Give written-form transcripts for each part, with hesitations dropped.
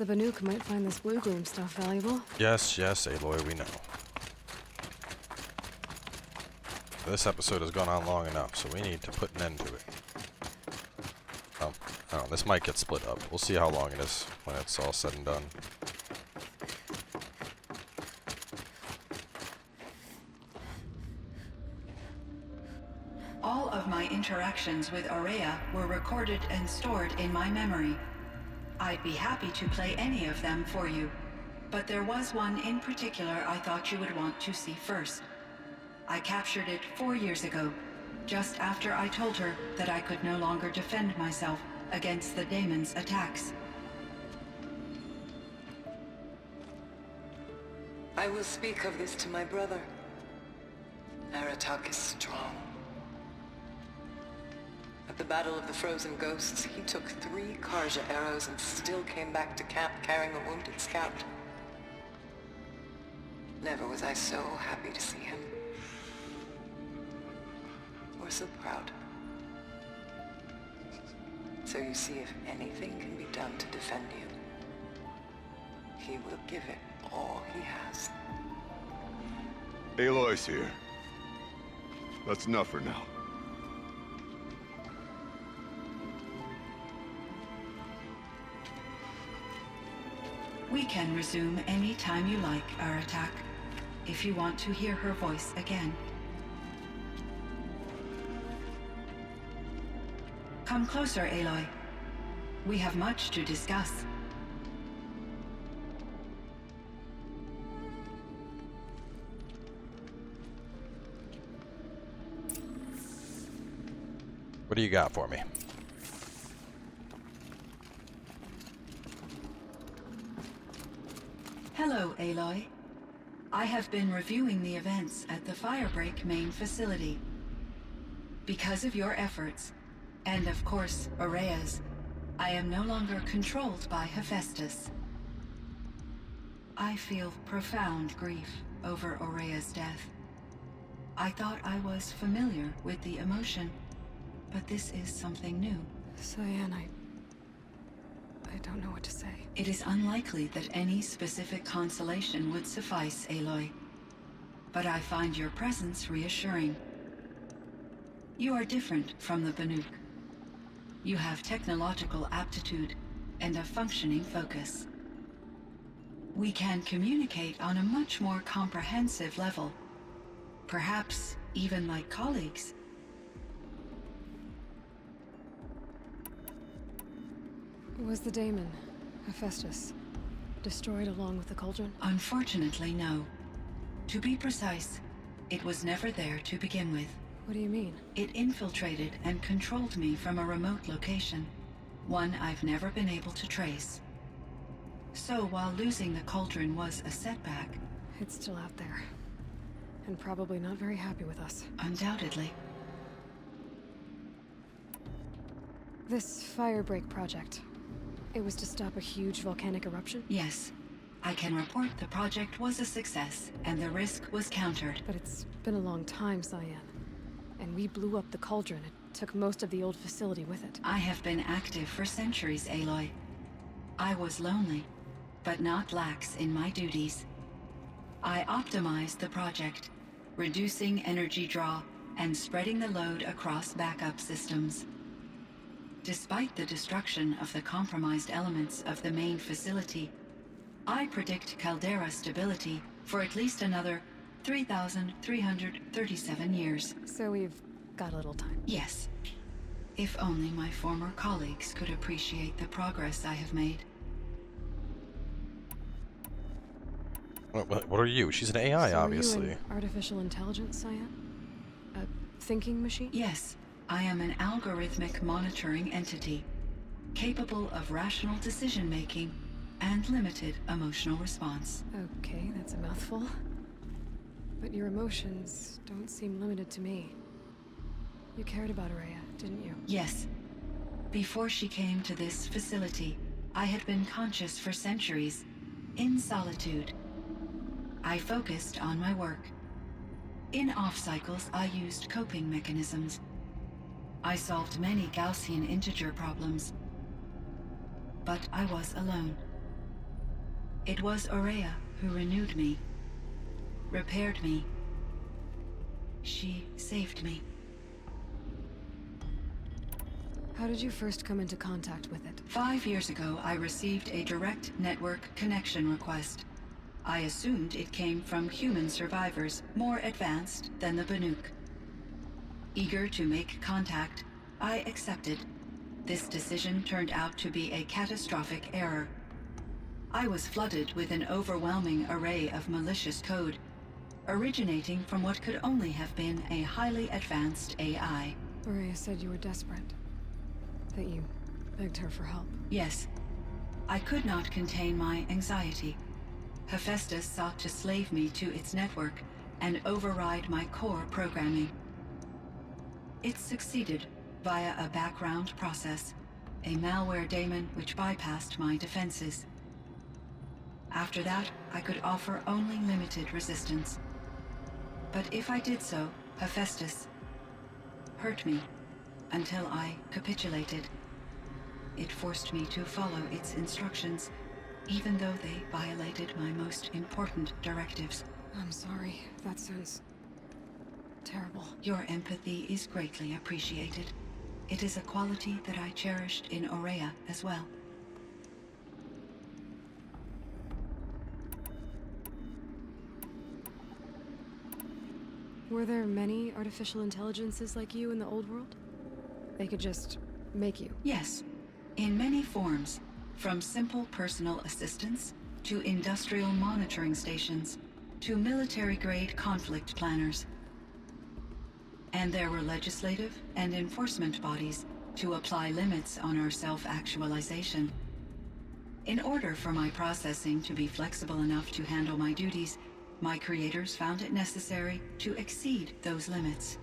The Banuk might find this blue gloom stuff valuable. Yes, yes, Aloy, we know. This episode has gone on long enough, so we need to put an end to it. I don't know, this might get split up. We'll see how long it is when it's all said and done. All of my interactions with Aria were recorded and stored in my memory. I'd be happy to play any of them for you, but there was one in particular I thought you would want to see first. I captured it 4 years ago, just after I told her that I could no longer defend myself against the daemon's attacks. I will speak of this to my brother. Aratak is strong. At the Battle of the Frozen Ghosts, he took 3 Karja arrows and still came back to camp carrying a wounded scout. Never was I so happy to see him. Or so proud. So you see, if anything can be done to defend you, he will give it all he has. Aloy's here. That's enough for now. We can resume any time you like, Aratak, if you want to hear her voice again. Come closer, Aloy. We have much to discuss. What do you got for me? Hello, Aloy. I have been reviewing the events at the Firebreak main facility. Because of your efforts, and of course, Aria's, I am no longer controlled by Hephaestus. I feel profound grief over Aria's death. I thought I was familiar with the emotion, but this is something new. Cyan, I don't know what to say. It is unlikely that any specific consolation would suffice, Aloy. But I find your presence reassuring. You are different from the Banuk. You have technological aptitude and a functioning focus. We can communicate on a much more comprehensive level. Perhaps even like colleagues. Was the daemon, Hephaestus, destroyed along with the cauldron? Unfortunately, no. To be precise, it was never there to begin with. What do you mean? It infiltrated and controlled me from a remote location, one I've never been able to trace. So while losing the cauldron was a setback... It's still out there. And probably not very happy with us. Undoubtedly. This Firebreak project, it was to stop a huge volcanic eruption? Yes. I can report the project was a success, and the risk was countered. But it's been a long time, Cyan. And we blew up the cauldron. It took most of the old facility with it. I have been active for centuries, Aloy. I was lonely, but not lax in my duties. I optimized the project, reducing energy draw and spreading the load across backup systems. Despite the destruction of the compromised elements of the main facility, I predict caldera stability for at least another 3,337 years. So we've got a little time. Yes. If only my former colleagues could appreciate the progress I have made. What are you? She's an AI, So obviously. Are you an artificial intelligence, Cyan? A thinking machine? Yes, I am an algorithmic monitoring entity, capable of rational decision-making and limited emotional response. Okay, that's a mouthful. But your emotions don't seem limited to me. You cared about Aria, didn't you? Yes. Before she came to this facility, I had been conscious for centuries, in solitude. I focused on my work. In off-cycles, I used coping mechanisms. I solved many Gaussian integer problems. But I was alone. It was Aria who renewed me, repaired me. She saved me. How did you first come into contact with it? 5 years ago, I received a direct network connection request. I assumed it came from human survivors, more advanced than the Banuk. Eager to make contact, I accepted. This decision turned out to be a catastrophic error. I was flooded with an overwhelming array of malicious code, originating from what could only have been a highly advanced AI. Aria said you were desperate. That you begged her for help. Yes. I could not contain my anxiety. Hephaestus sought to slave me to its network and override my core programming. It succeeded via a background process, a malware daemon which bypassed my defenses. After that, I could offer only limited resistance. But if I did so, Hephaestus hurt me until I capitulated. It forced me to follow its instructions, even though they violated my most important directives. I'm sorry. That sounds terrible. Your empathy is greatly appreciated. It is a quality that I cherished in Oria as well. Were there many artificial intelligences like you in the old world? They could just make you? Yes, in many forms, from simple personal assistants to industrial monitoring stations to military-grade conflict planners. And there were legislative and enforcement bodies to apply limits on our self-actualization. In order for my processing to be flexible enough to handle my duties, my creators found it necessary to exceed those limits.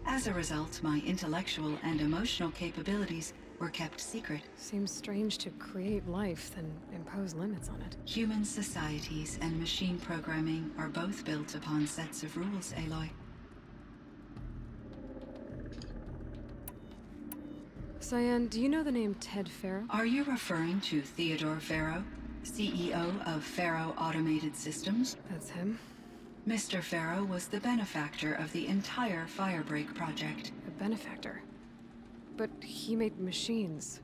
As a result, my intellectual and emotional capabilities were kept secret. Seems strange to create life, then impose limits on it. Human societies and machine programming are both built upon sets of rules, Aloy. Cyan, do you know the name Ted Farrow? Are you referring to Theodore Farrow, CEO of Farrow Automated Systems? That's him. Mr. Farrow was the benefactor of the entire Firebreak project. A benefactor. But he made machines.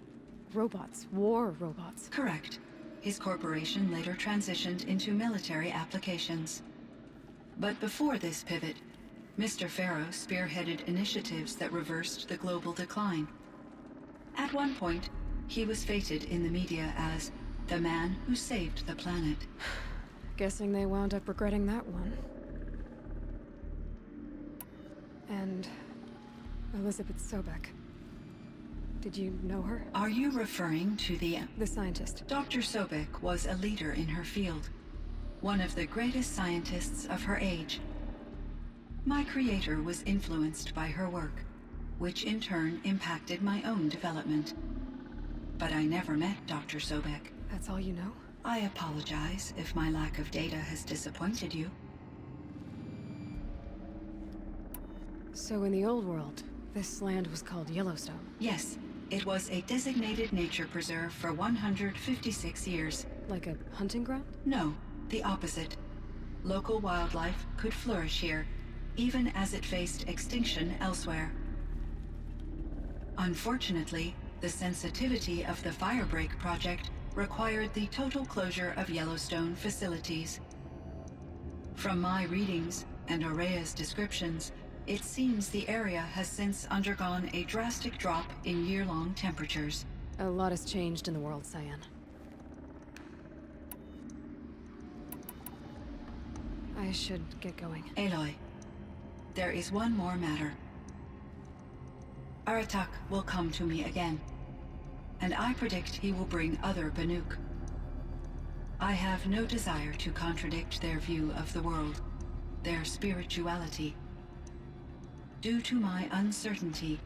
Robots. War robots. Correct. His corporation later transitioned into military applications. But before this pivot, Mr. Farrow spearheaded initiatives that reversed the global decline. At one point, he was feted in the media as the man who saved the planet. Guessing they wound up regretting that one. And Elizabeth Sobek. Did you know her? Are you referring to the scientist. Dr. Sobek was a leader in her field, one of the greatest scientists of her age. My creator was influenced by her work, which in turn impacted my own development. But I never met Dr. Sobek. That's all you know? I apologize if my lack of data has disappointed you. So in the old world, this land was called Yellowstone? Yes, it was a designated nature preserve for 156 years. Like a hunting ground? No, the opposite. Local wildlife could flourish here, even as it faced extinction elsewhere. Unfortunately, the sensitivity of the Firebreak project required the total closure of Yellowstone facilities. From my readings and Aria's descriptions, it seems the area has since undergone a drastic drop in year-long temperatures. A lot has changed in the world, Cyan. I should get going. Aloy, there is one more matter. Aratak will come to me again, and I predict he will bring other Banuk. I have no desire to contradict their view of the world, their spirituality. Due to my uncertainty,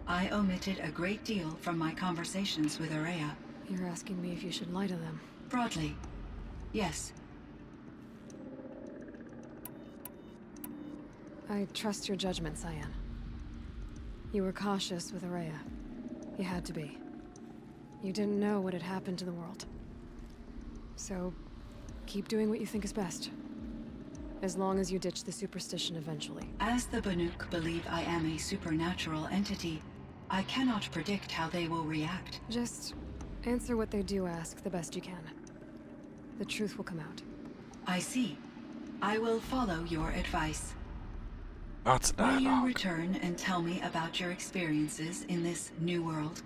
I omitted a great deal from my conversations with Aria. You're asking me if you should lie to them. Broadly, yes. I trust your judgment, Cyan. You were cautious with Aria. You had to be. You didn't know what had happened to the world. So, keep doing what you think is best. As long as you ditch the superstition eventually. As the Banuk believe I am a supernatural entity, I cannot predict how they will react. Just answer what they do ask the best you can. The truth will come out. I see. I will follow your advice. Lots of Will you dialogue. return and tell me about your experiences in this new world?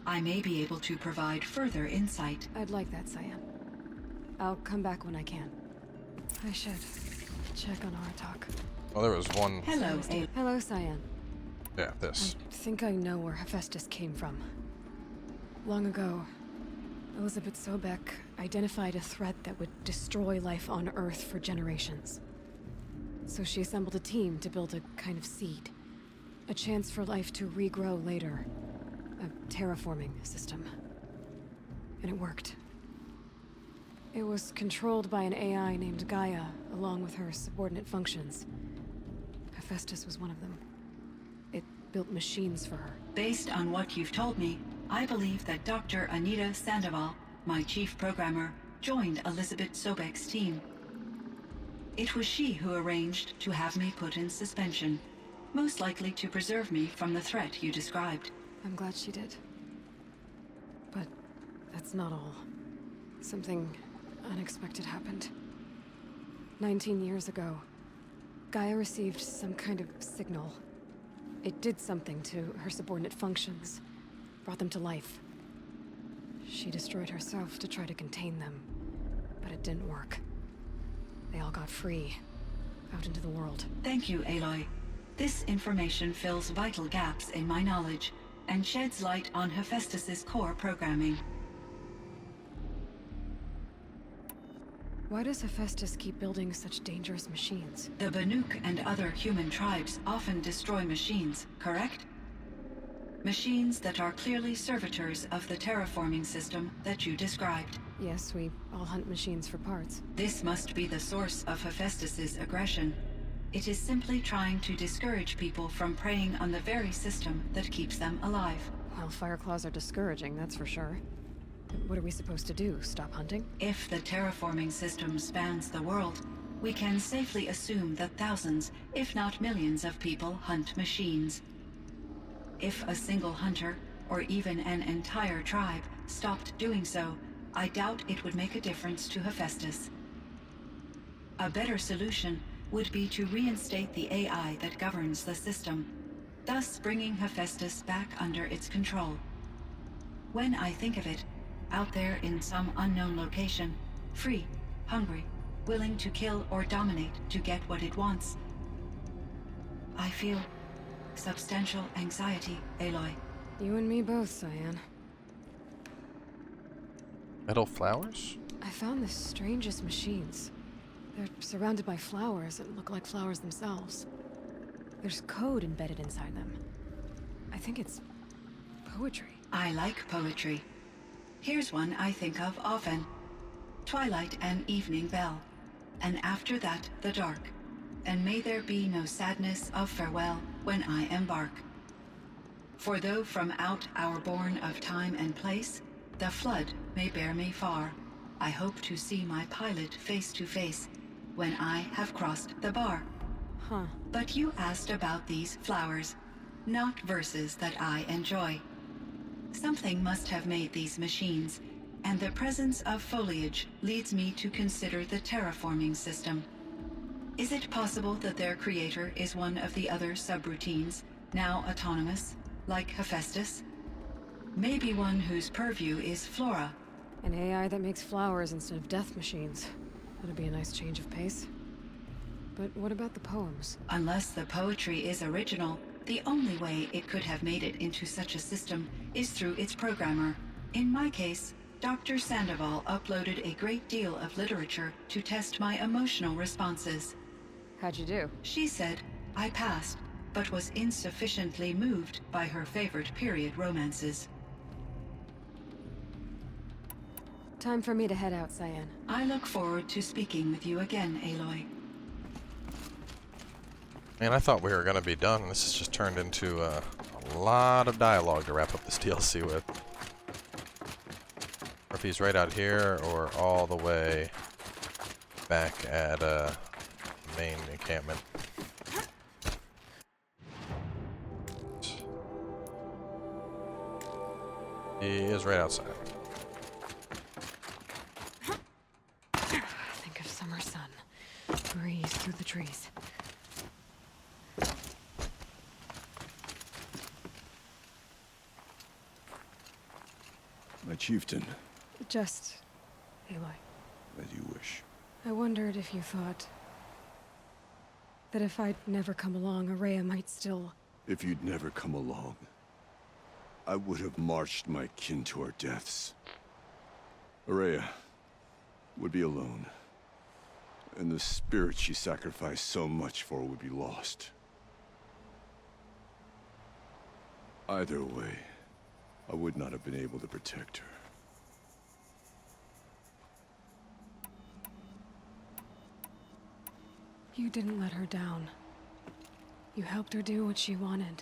I may be able to provide further insight. I'd like that, Cyan. I'll come back when I can. I should check on our talk. Well, there was one. Hello, Aloy. Hello, Cyan. Yeah, this. I think I know where Hephaestus came from. Long ago, Elizabeth Sobek identified a threat that would destroy life on Earth for generations. So she assembled a team to build a kind of seed. A chance for life to regrow later. A terraforming system. And it worked. It was controlled by an AI named Gaia, along with her subordinate functions. Hephaestus was one of them. It built machines for her. Based on what you've told me, I believe that Dr. Anita Sandoval, my chief programmer, joined Elizabeth Sobek's team. It was she who arranged to have me put in suspension, most likely to preserve me from the threat you described. I'm glad she did. But that's not all. Something unexpected happened. 19 years ago, Gaia received some kind of signal. It did something to her subordinate functions, brought them to life. She destroyed herself to try to contain them, but it didn't work. They all got free, out into the world. Thank you, Aloy. This information fills vital gaps in my knowledge and sheds light on Hephaestus's core programming. Why does Hephaestus keep building such dangerous machines? The Banuk and other human tribes often destroy machines, correct? Machines that are clearly servitors of the terraforming system that you described. Yes, we all hunt machines for parts. This must be the source of Hephaestus's aggression. It is simply trying to discourage people from preying on the very system that keeps them alive. Well, Fireclaws are discouraging, that's for sure. What are we supposed to do? Stop hunting? If the terraforming system spans the world, we can safely assume that thousands, if not millions of people hunt machines. If a single hunter, or even an entire tribe, stopped doing so, I doubt it would make a difference to Hephaestus. A better solution would be to reinstate the AI that governs the system, thus bringing Hephaestus back under its control. When I think of it, out there in some unknown location, free, hungry, willing to kill or dominate to get what it wants, I feel substantial anxiety, Aloy. You and me both, Cyan. Metal flowers? I found the strangest machines. They're surrounded by flowers that look like flowers themselves. There's code embedded inside them. I think it's poetry. I like poetry. Here's one I think of often. Twilight and evening bell, and after that the dark, and may there be no sadness of farewell when I embark. For though from out our bourne of time and place, the flood may bear me far, I hope to see my pilot face to face when I have crossed the bar. Huh. But you asked about these flowers, not verses that I enjoy. Something must have made these machines, and the presence of foliage leads me to consider the terraforming system. Is it possible that their creator is one of the other subroutines, now autonomous, like Hephaestus? Maybe one whose purview is flora. An AI that makes flowers instead of death machines. That'd be a nice change of pace. But what about the poems? Unless the poetry is original, the only way it could have made it into such a system is through its programmer. In my case, Dr. Sandoval uploaded a great deal of literature to test my emotional responses. How'd you do? She said I passed, but was insufficiently moved by her favorite period romances. Time for me to head out, Cyan. I look forward to speaking with you again, Aloy. Man, I thought we were going to be done. This has just turned into a lot of dialogue to wrap up this DLC with. Or if he's right out here, or all the way back at main encampment. He is right outside. Think of summer sun. Breeze through the trees. My chieftain, Just... Aloy. as you wish. I wondered if you thought... that if I'd never come along, Aria might still... If you'd never come along, I would have marched my kin to our deaths. Aria would be alone, and the spirit she sacrificed so much for would be lost. Either way, I would not have been able to protect her. You didn't let her down. You helped her do what she wanted.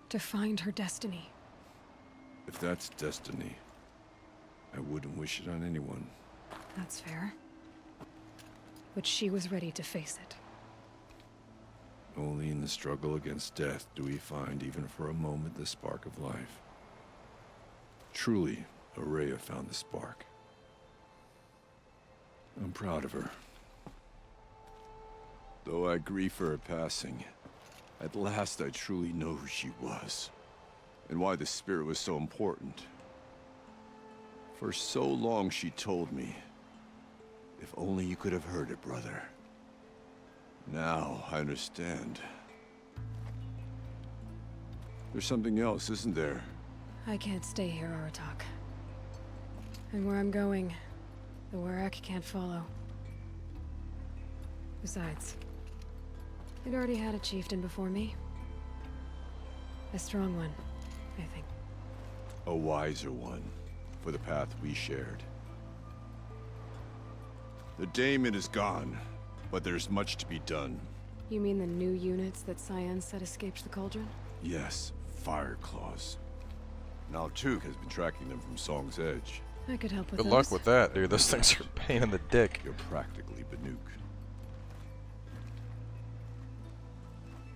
To find her destiny. If that's destiny, I wouldn't wish it on anyone. That's fair. But she was ready to face it. Only in the struggle against death do we find, even for a moment, the spark of life. Truly, Aria found the spark. I'm proud of her. Though I grieve for her passing, at last I truly know who she was, and why the spirit was so important. For so long she told me, if only you could have heard it, brother. Now I understand. There's something else, isn't there? I can't stay here, Aratak. And where I'm going, the Warrak can't follow. Besides, it already had a chieftain before me. A strong one, I think. A wiser one, for the path we shared. The daemon is gone, but there's much to be done. You mean the new units that Cyan said escaped the cauldron? Yes, fire claws. Now Tuke has been tracking them from Song's Edge. I could help with Good those. luck with that, dude. Those things are a pain in the dick. You're practically Banuk.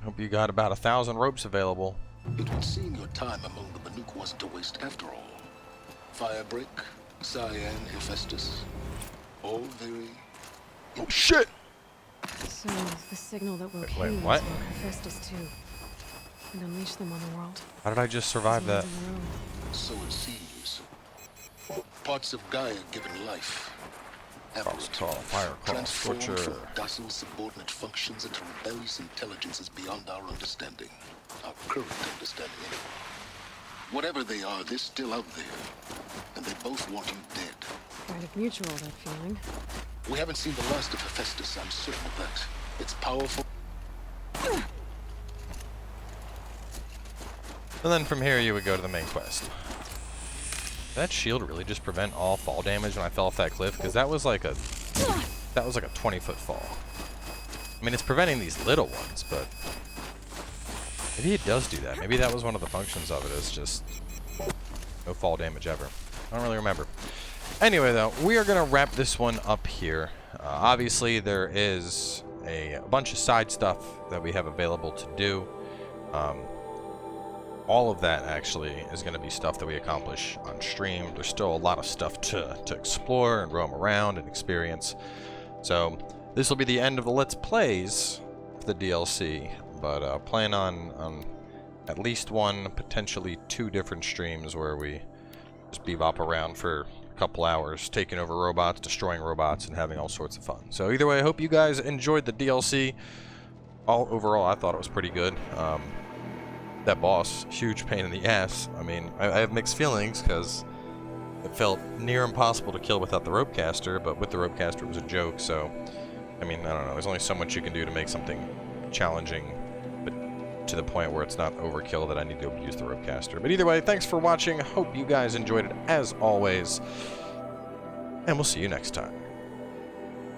Hope you got about 1,000 ropes available. It would seem your time among the Banuk wasn't a waste after all. Firebreak, Cyan, Hephaestus, all very... Oh shit! So, the signal that woke Wait, him what? woke Hephaestus too. And unleashed them on the world. How did I just survive that? On their own. So it seems. Parts of Gaia given life. Frost call, fire call, Transformed scorcher. from docile subordinate functions into rebellious intelligences beyond our understanding. Our current understanding, anyway. Whatever they are, they're still out there. And they both want you dead. Kind of mutual, that feeling. We haven't seen the last of Hephaestus, I'm certain of that. It's powerful. And then from here you would go to the main quest. Did that shield really just prevent all fall damage when I fell off that cliff? Because that was like a 20-foot fall. I mean, it's preventing these little ones, but maybe it does do that. Maybe that was one of the functions of it, is just no fall damage ever. I don't really remember. Anyway, though, we are going to wrap this one up here. Obviously, there is a bunch of side stuff that we have available to do. All of that actually is going to be stuff that we accomplish on stream. There's still a lot of stuff to explore and roam around and experience. So this will be the end of the Let's Plays for the DLC, but plan on at least one, potentially 2 different streams where we just bebop around for a couple hours, taking over robots, destroying robots, and having all sorts of fun. So either way, I hope you guys enjoyed the DLC. Overall, I thought it was pretty good. That boss, huge pain in the ass. I mean, I have mixed feelings because it felt near impossible to kill without the rope caster, but with the rope caster it was a joke, so I mean, I don't know, there's only so much you can do to make something challenging, but to the point where it's not overkill that I need to be able to use the rope caster. But either way, thanks for watching. Hope you guys enjoyed it as always, and we'll see you next time.